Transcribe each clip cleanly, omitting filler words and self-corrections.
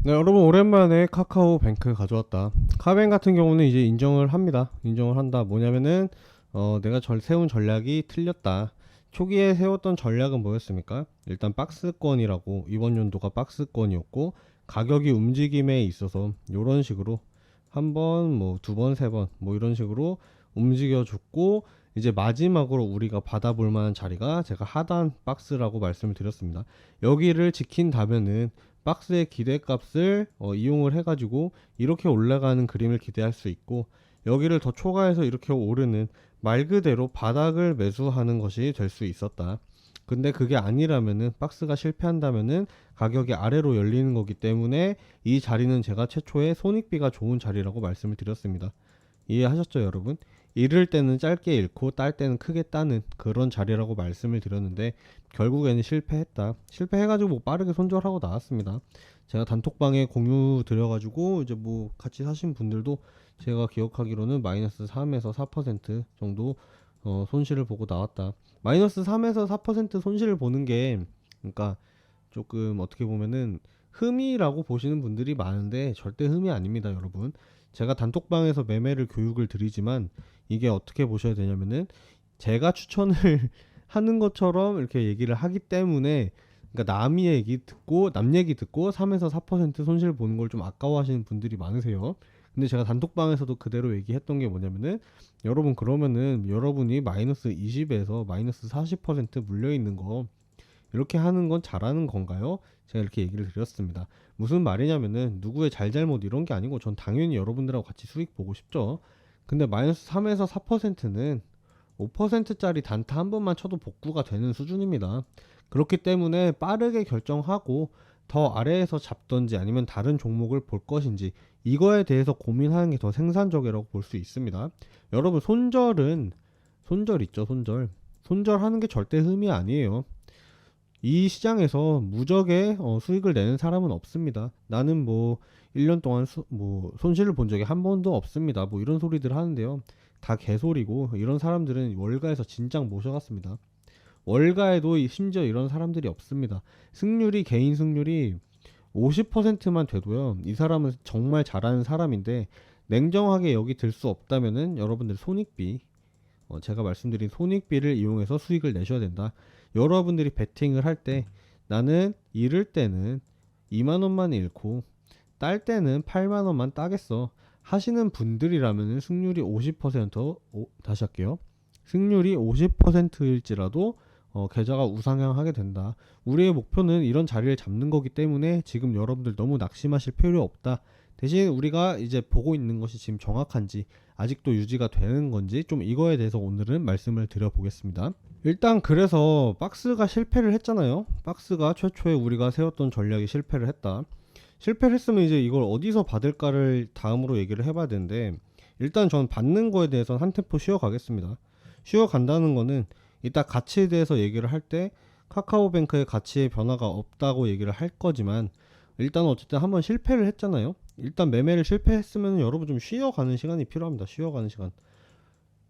네, 여러분 오랜만에 카카오뱅크 가져왔다. 카뱅 같은 경우는 이제 인정을 합니다. 인정을 한다. 뭐냐면은 내가 세운 전략이 틀렸다. 초기에 세웠던 전략은 뭐였습니까? 일단 박스권이라고 이번 연도가 박스권이었고 가격이 움직임에 있어서 이런 식으로 한 번, 뭐 두 번, 세 번, 뭐 이런 식으로 움직여 줬고 이제 마지막으로 우리가 받아볼 만한 자리가 제가 하단 박스라고 말씀을 드렸습니다. 여기를 지킨다면은 박스의 기대값을 이용을 해가지고 이렇게 올라가는 그림을 기대할 수 있고 여기를 더 초과해서 이렇게 오르는 말 그대로 바닥을 매수하는 것이 될 수 있었다. 근데 그게 아니라면은 박스가 실패한다면은 가격이 아래로 열리는 거기 때문에 이 자리는 제가 최초에 손익비가 좋은 자리라고 말씀을 드렸습니다. 이해하셨죠, 여러분? 잃을 때는 짧게 잃고 딸 때는 크게 따는 그런 자리라고 말씀을 드렸는데 결국에는 실패했다. 실패해가지고 뭐 빠르게 손절하고 나왔습니다. 제가 단톡방에 공유 드려가지고 이제 뭐 같이 사신 분들도 제가 기억하기로는 마이너스 3에서 4% 정도 손실을 보고 나왔다. 마이너스 3에서 4% 손실을 보는 게 그러니까 조금 어떻게 보면은 흠이라고 보시는 분들이 많은데 절대 흠이 아닙니다, 여러분. 제가 단톡방에서 매매를 교육을 드리지만 이게 어떻게 보셔야 되냐면은 제가 추천을 하는 것처럼 이렇게 얘기를 하기 때문에 그러니까 남의 얘기 듣고 남 얘기 듣고 3에서 4% 손실 보는 걸 좀 아까워하시는 분들이 많으세요. 근데 제가 단톡방에서도 그대로 얘기했던 게 뭐냐면은 여러분 그러면은 여러분이 마이너스 20에서 마이너스 40% 물려 있는 거 이렇게 하는 건 잘하는 건가요? 제가 이렇게 얘기를 드렸습니다. 무슨 말이냐면은 누구의 잘잘못 이런 게 아니고 전 당연히 여러분들하고 같이 수익 보고 싶죠. 근데 마이너스 3에서 4%는 5%짜리 단타 한 번만 쳐도 복구가 되는 수준입니다. 그렇기 때문에 빠르게 결정하고 더 아래에서 잡던지 아니면 다른 종목을 볼 것인지 이거에 대해서 고민하는 게 더 생산적이라고 볼 수 있습니다. 여러분 손절 있죠, 손절. 손절하는 게 절대 흠이 아니에요. 이 시장에서 무적의 수익을 내는 사람은 없습니다. 나는 뭐 1년 동안 뭐 손실을 본 적이 한 번도 없습니다. 뭐 이런 소리들 하는데요. 다 개소리고 이런 사람들은 월가에서 진작 모셔갔습니다. 월가에도 심지어 이런 사람들이 없습니다. 승률이 개인 승률이 50%만 돼도요. 이 사람은 정말 잘하는 사람인데 냉정하게 여기 들 수 없다면은 여러분들 손익비 제가 말씀드린 손익비를 이용해서 수익을 내셔야 된다. 여러분들이 베팅을 할 때 나는 잃을 때는 2만 원만 잃고 딸 때는 8만 원만 따겠어 하시는 분들이라면 승률이 50% 다시 할게요. 승률이 50%일지라도 계좌가 우상향하게 된다. 우리의 목표는 이런 자리를 잡는 거기 때문에 지금 여러분들 너무 낙심하실 필요 없다. 대신 우리가 이제 보고 있는 것이 지금 정확한지 아직도 유지가 되는 건지 좀 이거에 대해서 오늘은 말씀을 드려보겠습니다. 일단 그래서 박스가 실패를 했잖아요. 박스가 최초에 우리가 세웠던 전략이 실패를 했다. 실패를 했으면 이제 이걸 어디서 받을까를 다음으로 얘기를 해봐야 되는데 일단 전 받는 거에 대해서는 한 템포 쉬어가겠습니다. 쉬어간다는 거는 이따 가치에 대해서 얘기를 할 때 카카오뱅크의 가치의 변화가 없다고 얘기를 할 거지만 일단 어쨌든 한번 실패를 했잖아요. 일단 매매를 실패했으면 여러분 좀 쉬어가는 시간이 필요합니다. 쉬어가는 시간.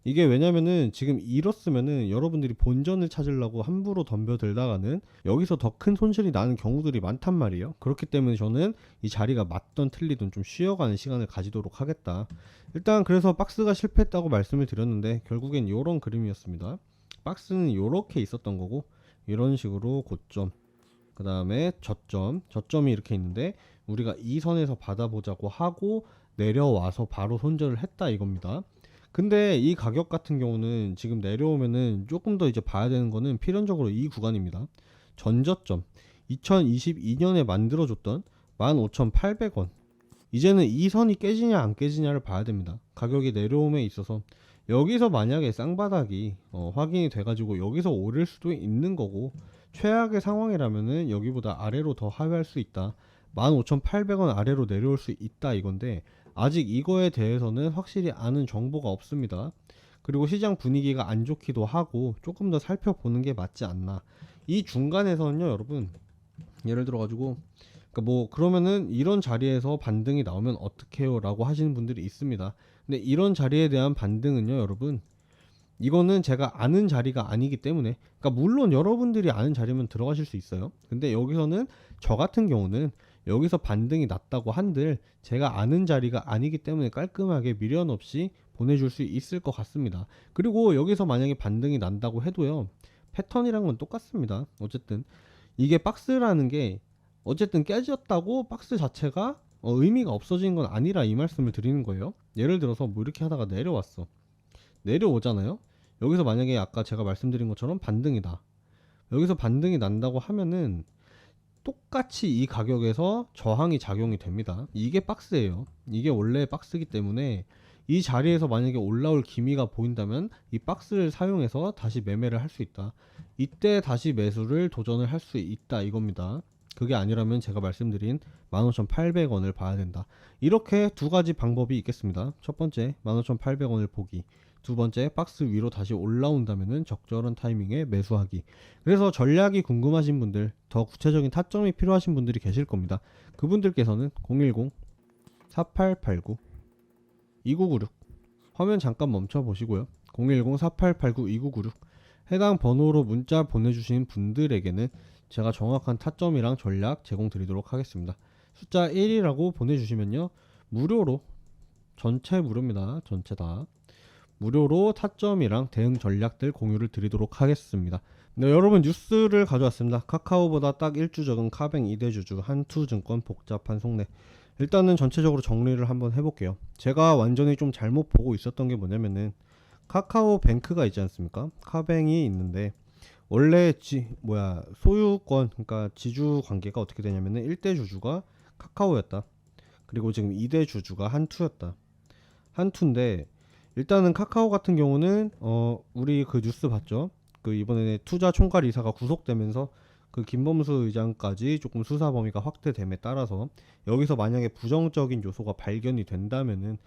이게 왜냐면은 지금 잃었으면은 여러분들이 본전을 찾으려고 함부로 덤벼들다가는 여기서 더 큰 손실이 나는 경우들이 많단 말이에요. 그렇기 때문에 저는 이 자리가 맞던 틀리든 좀 쉬어가는 시간을 가지도록 하겠다. 일단 그래서 박스가 실패했다고 말씀을 드렸는데 결국엔 요런 그림이었습니다. 박스는 요렇게 있었던 거고 이런 식으로 고점 그 다음에 저점이 이렇게 있는데 우리가 이 선에서 받아보자고 하고 내려와서 바로 손절을 했다 이겁니다. 근데 이 가격 같은 경우는 지금 내려오면은 조금 더 이제 봐야 되는 거는 필연적으로 이 구간입니다. 전저점 2022년에 만들어줬던 15,800원 이제는 이 선이 깨지냐 안 깨지냐를 봐야 됩니다. 가격이 내려옴에 있어서 여기서 만약에 쌍바닥이 확인이 돼가지고 여기서 오를 수도 있는 거고 최악의 상황이라면은 여기보다 아래로 더 하회할 수 있다. 15,800원 아래로 내려올 수 있다 이건데 아직 이거에 대해서는 확실히 아는 정보가 없습니다. 그리고 시장 분위기가 안 좋기도 하고 조금 더 살펴보는 게 맞지 않나. 이 중간에서는요, 여러분. 예를 들어 가지고 그러니까 뭐 그러면은 이런 자리에서 반등이 나오면 어떡해요? 라고 하시는 분들이 있습니다. 근데 이런 자리에 대한 반등은요, 여러분. 이거는 제가 아는 자리가 아니기 때문에 그러니까 물론 여러분들이 아는 자리면 들어가실 수 있어요. 근데 여기서는 저 같은 경우는 여기서 반등이 났다고 한들 제가 아는 자리가 아니기 때문에 깔끔하게 미련 없이 보내줄 수 있을 것 같습니다. 그리고 여기서 만약에 반등이 난다고 해도요, 패턴이란 건 똑같습니다. 어쨌든 이게 박스라는 게 어쨌든 깨졌다고 박스 자체가 의미가 없어진 건 아니라 이 말씀을 드리는 거예요. 예를 들어서 뭐 이렇게 하다가 내려오잖아요. 여기서 만약에 아까 제가 말씀드린 것처럼 반등이다, 여기서 반등이 난다고 하면은 똑같이 이 가격에서 저항이 작용이 됩니다. 이게 박스예요. 이게 원래 박스이기 때문에 이 자리에서 만약에 올라올 기미가 보인다면 이 박스를 사용해서 다시 매매를 할 수 있다. 이때 다시 매수를 도전을 할 수 있다 이겁니다. 그게 아니라면 제가 말씀드린 15,800원을 봐야 된다. 이렇게 두 가지 방법이 있겠습니다. 첫 번째 15,800원을 보기, 두 번째 박스 위로 다시 올라온다면은 적절한 타이밍에 매수하기. 그래서 전략이 궁금하신 분들, 더 구체적인 타점이 필요하신 분들이 계실 겁니다. 그분들께서는 010-4889-2996 화면 잠깐 멈춰 보시고요. 010-4889-2996 해당 번호로 문자 보내주신 분들에게는 제가 정확한 타점이랑 전략 제공 드리도록 하겠습니다. 숫자 1이라고 보내주시면요, 무료로, 전체 무료입니다. 전체 다 무료로 타점이랑 대응 전략들 공유를 드리도록 하겠습니다. 네, 여러분 뉴스를 가져왔습니다. 카카오보다 딱 1주 적은 카뱅 2대주주 한투증권 복잡한 속내. 일단은 전체적으로 정리를 한번 해볼게요. 제가 완전히 좀 잘못 보고 있었던 게 뭐냐면은 카카오뱅크가 있지 않습니까? 카뱅이 있는데 원래 소유권, 그러니까 지주 관계가 어떻게 되냐면은 1대 주주가 카카오였다. 그리고 지금 2대 주주가 한투였다. 한투인데 일단은 카카오 같은 경우는 우리 그 뉴스 봤죠? 그 이번에 투자 총괄 이사가 구속되면서 그 김범수 의장까지 조금 수사 범위가 확대됨에 따라서 여기서 만약에 부정적인 요소가 발견이 된다면은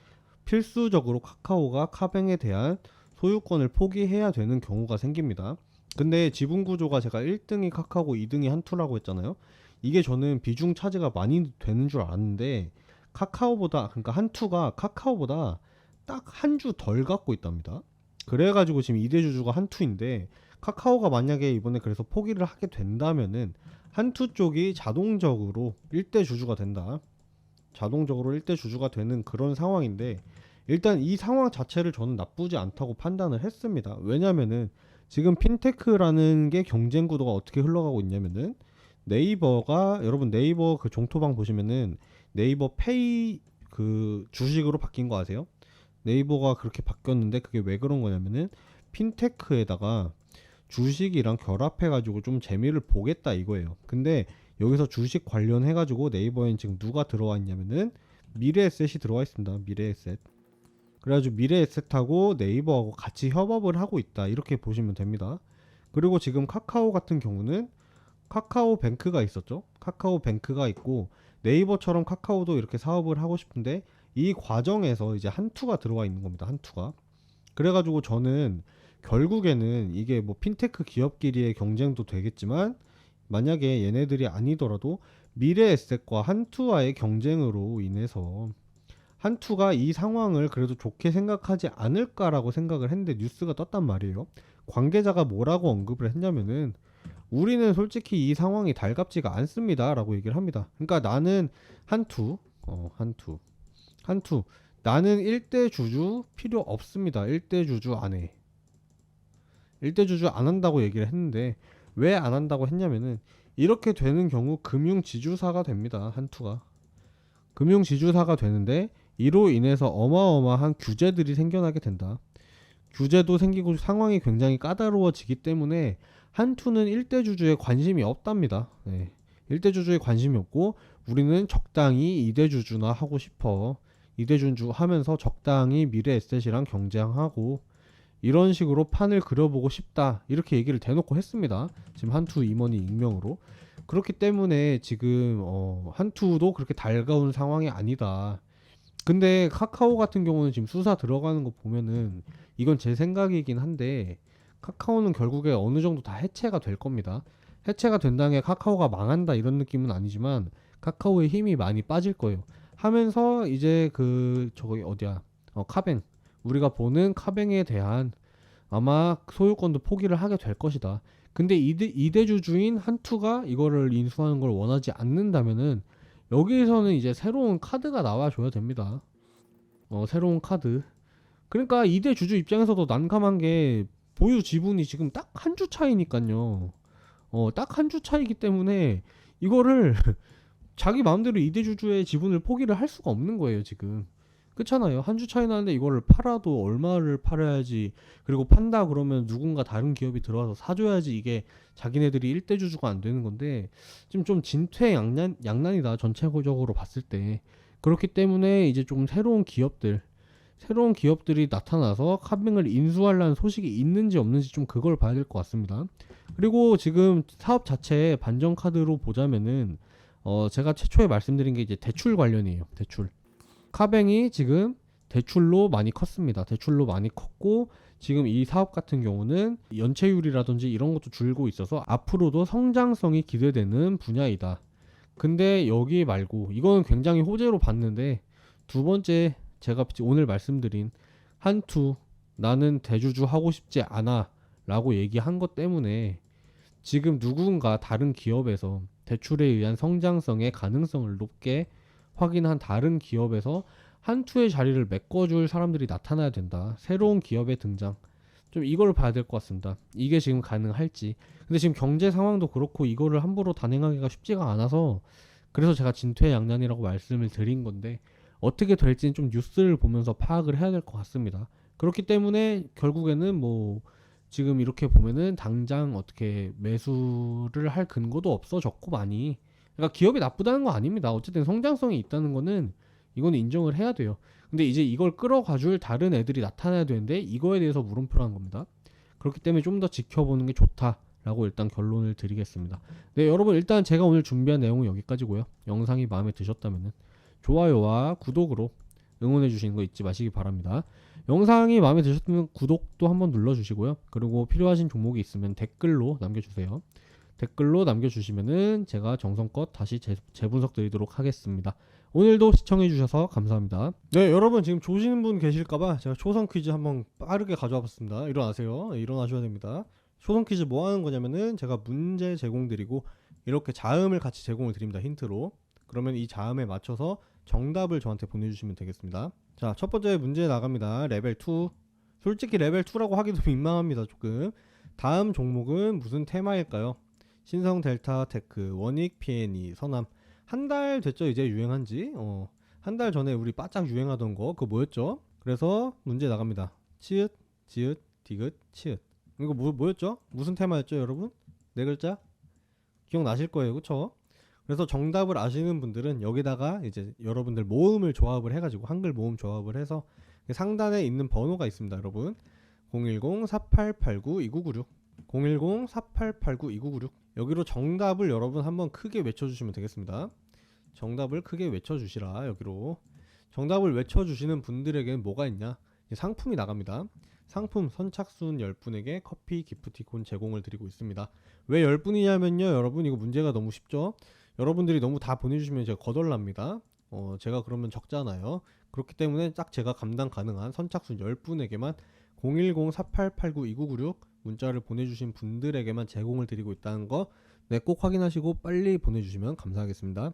필수적으로 카카오가 카뱅에 대한 소유권을 포기해야 되는 경우가 생깁니다. 근데 지분 구조가 제가 1등이 카카오고 2등이 한투라고 했잖아요. 이게 저는 비중 차지가 많이 되는 줄 알았는데 그러니까 한투가 카카오보다 딱 한 주 덜 갖고 있답니다. 그래가지고 지금 2대 주주가 한투인데 카카오가 만약에 이번에 그래서 포기를 하게 된다면은 한투 쪽이 자동적으로 1대 주주가 된다. 자동적으로 1대 주주가 되는 그런 상황인데 일단 이 상황 자체를 저는 나쁘지 않다고 판단을 했습니다. 왜냐면은 지금 핀테크라는 게 경쟁 구도가 어떻게 흘러가고 있냐면은 네이버가, 여러분 네이버 그 종토방 보시면은 네이버 페이 그 주식으로 바뀐 거 아세요? 네이버가 그렇게 바뀌었는데 그게 왜 그런 거냐면은 핀테크에다가 주식이랑 결합해가지고 좀 재미를 보겠다 이거예요. 근데 여기서 주식 관련해가지고 네이버엔 지금 누가 들어와 있냐면은 미래에셋이 들어와 있습니다. 미래에셋. 그래가지고 미래에셋하고 네이버하고 같이 협업을 하고 있다 이렇게 보시면 됩니다. 그리고 지금 카카오 같은 경우는 카카오뱅크가 있었죠. 카카오뱅크가 있고 네이버처럼 카카오도 이렇게 사업을 하고 싶은데 이 과정에서 이제 한투가 들어와 있는 겁니다. 한투가. 그래가지고 저는 결국에는 이게 뭐 핀테크 기업끼리의 경쟁도 되겠지만 만약에 얘네들이 아니더라도 미래에셋과 한투와의 경쟁으로 인해서 한투가 이 상황을 그래도 좋게 생각하지 않을까라고 생각을 했는데 뉴스가 떴단 말이에요. 관계자가 뭐라고 언급을 했냐면은 우리는 솔직히 이 상황이 달갑지가 않습니다 라고 얘기를 합니다. 그러니까 나는 한투 나는 1대 주주 필요 없습니다. 1대 주주 안 해. 1대 주주 안 한다고 얘기를 했는데 왜 안 한다고 했냐면은 이렇게 되는 경우 금융지주사가 됩니다. 한투가 금융지주사가 되는데 이로 인해서 어마어마한 규제들이 생겨나게 된다. 규제도 생기고 상황이 굉장히 까다로워지기 때문에 한투는 1대 주주에 관심이 없답니다. 네. 1대 주주에 관심이 없고 우리는 적당히 2대 주주나 하고 싶어. 2대 주주 하면서 적당히 미래에셋이랑 경쟁하고 이런 식으로 판을 그려보고 싶다 이렇게 얘기를 대놓고 했습니다. 지금 한투 임원이 익명으로. 그렇기 때문에 지금 한투도 그렇게 달가운 상황이 아니다. 근데 카카오 같은 경우는 지금 수사 들어가는 거 보면은 이건 제 생각이긴 한데 카카오는 결국에 어느 정도 다 해체가 될 겁니다. 해체가 된다는 게 카카오가 망한다 이런 느낌은 아니지만 카카오의 힘이 많이 빠질 거예요. 하면서 이제 저기 어디야, 카뱅, 우리가 보는 카뱅에 대한 아마 소유권도 포기를 하게 될 것이다. 근데 2대 주주인 한투가 이거를 인수하는 걸 원하지 않는다면은 여기에서는 이제 새로운 카드가 나와줘야 됩니다. 새로운 카드. 그러니까 2대 주주 입장에서도 난감한 게 보유 지분이 지금 딱 한 주 차이니까요. 딱 한 주 차이기 때문에 이거를 자기 마음대로 2대 주주의 지분을 포기를 할 수가 없는 거예요, 지금. 그렇잖아요. 한 주 차이 나는데 이거를 팔아도 얼마를 팔아야지, 그리고 판다 그러면 누군가 다른 기업이 들어와서 사줘야지 이게 자기네들이 1대 주주가 안 되는 건데, 지금 좀 양난이다, 전체적으로 봤을 때. 그렇기 때문에 이제 좀 새로운 기업들이 나타나서 카뱅을 인수하려는 소식이 있는지 없는지 좀 그걸 봐야 될 것 같습니다. 그리고 지금 사업 자체의 반전 카드로 보자면은 제가 최초에 말씀드린 게 이제 대출 관련이에요. 대출. 카뱅이 지금 대출로 많이 컸습니다. 대출로 많이 컸고, 지금 이 사업 같은 경우는 연체율이라든지 이런 것도 줄고 있어서 앞으로도 성장성이 기대되는 분야이다. 근데 여기 말고 이건 굉장히 호재로 봤는데, 두 번째 제가 오늘 말씀드린 한투, 나는 대주주 하고 싶지 않아 라고 얘기한 것 때문에 지금 누군가 다른 기업에서 대출에 의한 성장성의 가능성을 높게 확인한 다른 기업에서 한투의 자리를 메꿔줄 사람들이 나타나야 된다. 새로운 기업의 등장. 좀 이걸 봐야 될 것 같습니다. 이게 지금 가능할지. 근데 지금 경제 상황도 그렇고 이거를 함부로 단행하기가 쉽지가 않아서, 그래서 제가 진퇴양난이라고 말씀을 드린 건데, 어떻게 될지는 좀 뉴스를 보면서 파악을 해야 될 것 같습니다. 그렇기 때문에 결국에는 뭐 지금 이렇게 보면은 당장 어떻게 매수를 할 근거도 없어졌고 많이. 그러니까 기업이 나쁘다는 거 아닙니다. 어쨌든 성장성이 있다는 거는 이거는 인정을 해야 돼요. 근데 이제 이걸 끌어가줄 다른 애들이 나타나야 되는데 이거에 대해서 물음표라는 겁니다. 그렇기 때문에 좀 더 지켜보는 게 좋다라고 일단 결론을 드리겠습니다. 네, 여러분, 일단 제가 오늘 준비한 내용은 여기까지고요. 영상이 마음에 드셨다면은 좋아요와 구독으로 응원해 주시는 거 잊지 마시기 바랍니다. 영상이 마음에 드셨다면 구독도 한번 눌러주시고요. 그리고 필요하신 종목이 있으면 댓글로 남겨주세요. 댓글로 남겨주시면은 제가 정성껏 다시 재분석 드리도록 하겠습니다. 오늘도 시청해주셔서 감사합니다. 네, 여러분, 지금 조시는 분 계실까봐 제가 초성 퀴즈 한번 빠르게 가져와 봤습니다. 일어나세요. 네, 일어나셔야 됩니다. 초성 퀴즈 뭐 하는 거냐면은 제가 문제 제공 드리고 이렇게 자음을 같이 제공을 드립니다. 힌트로. 그러면 이 자음에 맞춰서 정답을 저한테 보내주시면 되겠습니다. 자, 첫 번째 문제 나갑니다. 레벨 2. 솔직히 레벨 2라고 하기도 민망합니다. 조금. 다음 종목은 무슨 테마일까요? 신성 델타 테크, 원익 P&E, 선암. 한 달 됐죠, 이제 유행한지. 한 달 전에 우리 바짝 유행하던 거 그거 뭐였죠? 그래서 문제 나갑니다. 치읓, 지읒, 디귿, 치읓. 이거 뭐였죠? 무슨 테마였죠, 여러분? 네 글자? 기억나실 거예요, 그쵸? 그래서 정답을 아시는 분들은 여기다가 이제 여러분들 모음을 조합을 해가지고 한글 모음 조합을 해서 상단에 있는 번호가 있습니다, 여러분. 010-4889-2996 010-4889-2996 여기로 정답을 여러분 한번 크게 외쳐주시면 되겠습니다. 정답을 크게 외쳐주시라. 여기로 정답을 외쳐주시는 분들에게는 뭐가 있냐, 상품이 나갑니다. 상품 선착순 10분에게 커피 기프티콘 제공을 드리고 있습니다. 왜 10분이냐면요, 여러분, 이거 문제가 너무 쉽죠. 여러분들이 너무 다 보내주시면 제가 거덜납니다. 제가 그러면 적잖아요. 그렇기 때문에 딱 제가 감당 가능한 선착순 10분에게만 010-4889-2996 문자를 보내주신 분들에게만 제공을 드리고 있다는 거, 네, 꼭 확인하시고 빨리 보내주시면 감사하겠습니다.